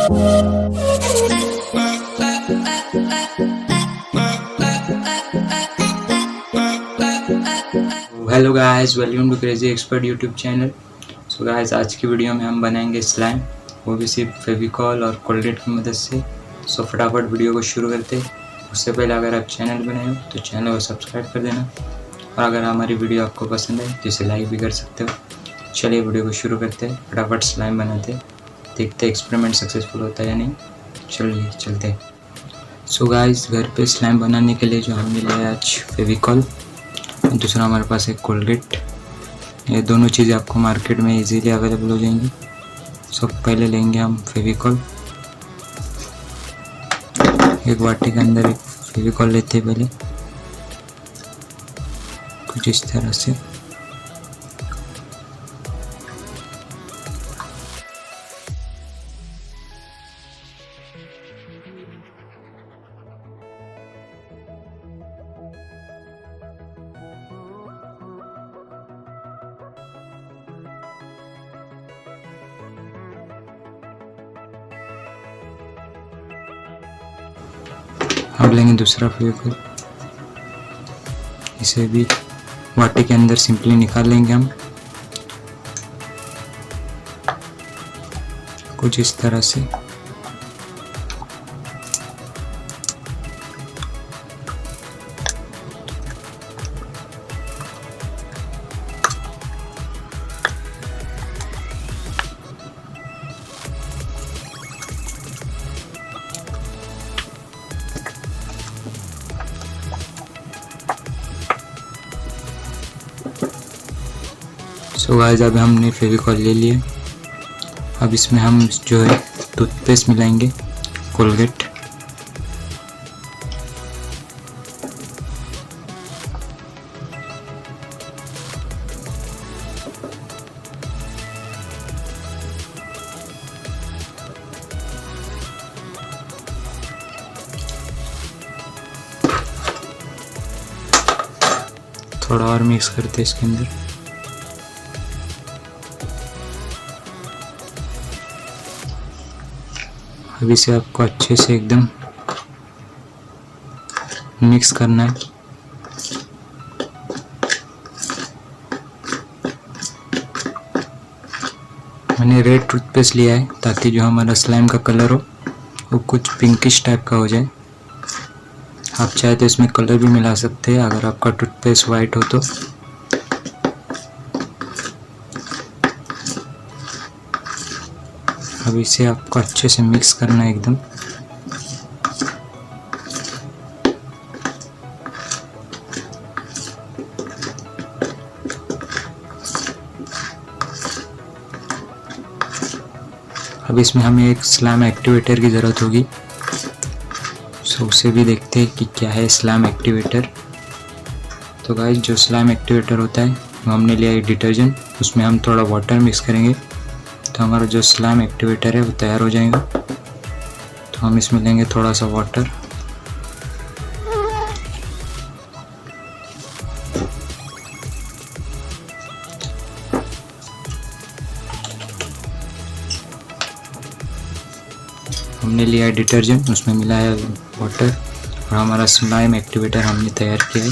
Hello guys, welcome to crazy expert YouTube channel. So guys, आज की video में हम बनाएंगे स्लाइम, वो भी सिर्फ फेविकॉल और कोलगेट की मदद से। सो फटाफट वीडियो को शुरू करते हैं। उससे पहले अगर आप चैनल बनाए हो तो चैनल को सब्सक्राइब कर देना, और अगर हमारी वीडियो आपको पसंद है तो इसे लाइक भी कर सकते हो। चलिए वीडियो को शुरू करते हैं, फटाफट स्लाइम बनाते हैं, देखते हैं एक्सपेरिमेंट सक्सेसफुल होता है या नहीं। चलिए चलते हैं। सो गाइस, घर पे स्लाइम बनाने के लिए जो हमने लिया आज फेविकॉल, दूसरा हमारे पास है कोलगेट। ये दोनों चीज़ें आपको मार्केट में इजीली अवेलेबल हो जाएंगी। सो पहले लेंगे हम फेविकॉल। एक वाटी के अंदर एक फेविकॉल लेते हैं पहले, कुछ इस तरह से। अब लेंगे दूसरा फेविकॉल, इसे भी वाटी के अंदर सिंपली निकाल लेंगे हम, कुछ इस तरह से। सो गाइस, अब हमने फेविकॉल ले लिए। अब इसमें हम जो है टूथपेस्ट मिलाएंगे, कोलगेट। थोड़ा और मिक्स करते हैं इसके अंदर। अब इसे आपको अच्छे से एकदम मिक्स करना है। मैंने रेड टूथपेस्ट लिया है ताकि जो हमारा स्लाइम का कलर हो वो कुछ पिंकिश टाइप का हो जाए। आप चाहे तो इसमें कलर भी मिला सकते हैं अगर आपका टूथपेस्ट वाइट हो तो। अब इसे आपको अच्छे से मिक्स करना है एकदम। अब इसमें हमें एक स्लाइम एक्टिवेटर की ज़रूरत होगी। सो उसे भी देखते हैं कि क्या है स्लाइम एक्टिवेटर। तो गाइस, जो स्लाइम एक्टिवेटर होता है वो हमने लिया है डिटर्जेंट, उसमें हम थोड़ा वाटर मिक्स करेंगे तो हमारा जो स्लाइम एक्टिवेटर है वो तैयार हो जाएगा। तो हम इसमें लेंगे थोड़ा सा वाटर। हमने लिया है डिटर्जेंट, उसमें मिला है वाटर, और हमारा स्लाइम एक्टिवेटर हमने तैयार किया है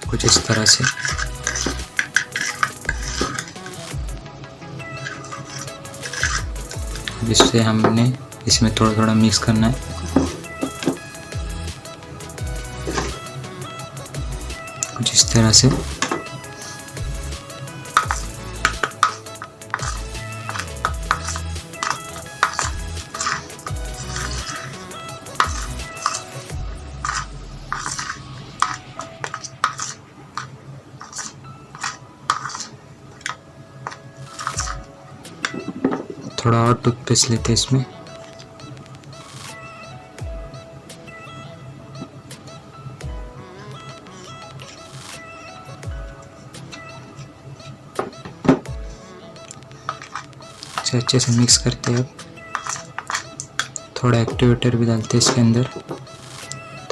कुछ इस तरह से। इससे हमने इसमें थोड़ा थोड़ा मिक्स करना है। कुछ इस तरह से। थोड़ा और टूथपेस्ट लेते हैं इसमें। अच्छे से मिक्स करते हैं। अब थोड़ा एक्टिवेटर भी डालते हैं इसके अंदर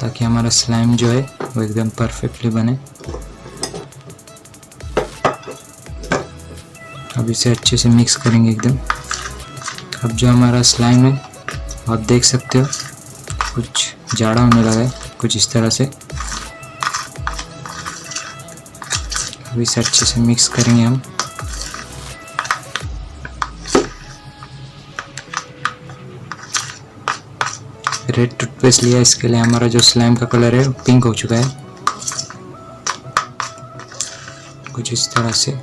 ताकि हमारा स्लाइम जो है वो एकदम परफेक्टली बने। अब अब इसे अच्छे से मिक्स करेंगे एकदम। अब जो हमारा स्लाइम है आप देख सकते हो कुछ जाड़ा होने लगा है, कुछ इस तरह से। अब इसे अच्छे से मिक्स करेंगे हम। रेड टूथपेस्ट लिया, इसके लिए हमारा जो स्लाइम का कलर है पिंक हो चुका है, कुछ इस तरह से।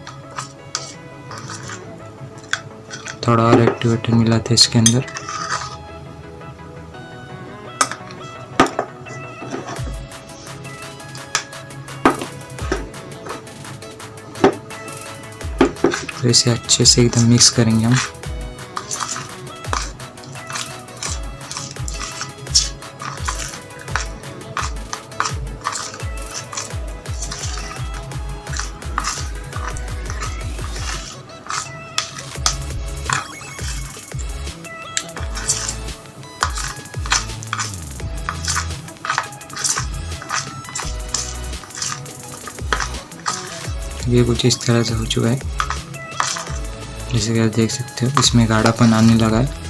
थोड़ा और एक्टिवेटर मिलाते हैं इसके अंदर। तो इसे अच्छे से एकदम मिक्स करेंगे हम। ये कुछ इस तरह से हो चुका है, जैसे कि आप देख सकते हो इसमें गाढ़ापन आने लगा है।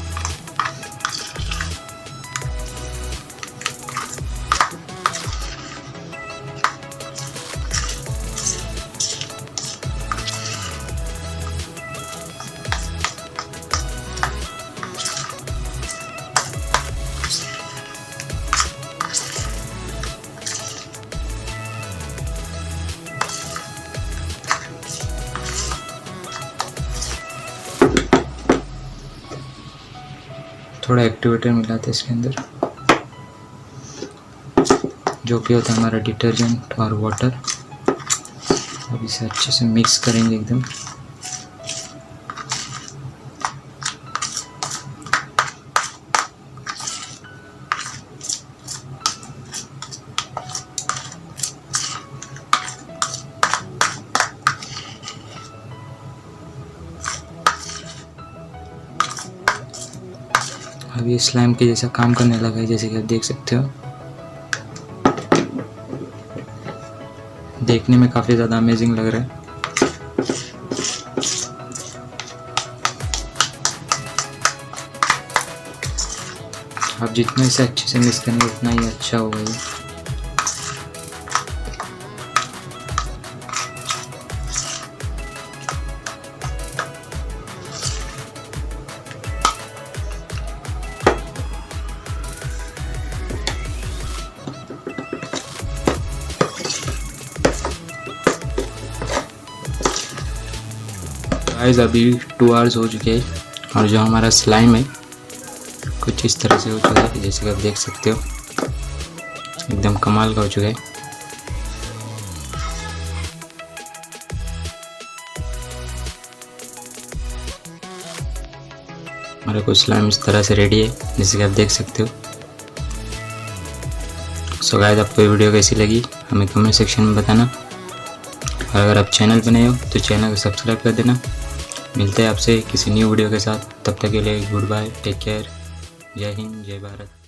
थोड़ा एक्टिवेटर मिलाते हैं इसके अंदर, जो कि होता है हमारा डिटर्जेंट और वाटर। अब इसे अच्छे से मिक्स करेंगे एकदम। अब ये स्लाइम के जैसा काम करने लगा है, जैसे कि आप देख सकते हो। देखने में काफ़ी ज़्यादा अमेजिंग लग रहा है। आप जितना इसे अच्छे से मिक्स करेंगे उतना ही अच्छा होगा ये। गाइस अभी 2 आवर्स हो चुके हैं और जो हमारा स्लाइम है कुछ इस तरह से हो चुका है, जैसे कि आप देख सकते हो एकदम कमाल का हो चुका है। हमारा कुछ स्लाइम इस तरह से रेडी है, जैसे कि आप देख सकते हो। सो गाइस आपको ये वीडियो कैसी लगी हमें कमेंट सेक्शन में बताना, और अगर आप चैनल पर नए हो तो चैनल को सब्सक्राइब कर देना। मिलते हैं आपसे किसी न्यू वीडियो के साथ, तब तक के लिए गुड बाय, टेक केयर, जय हिंद, जय भारत।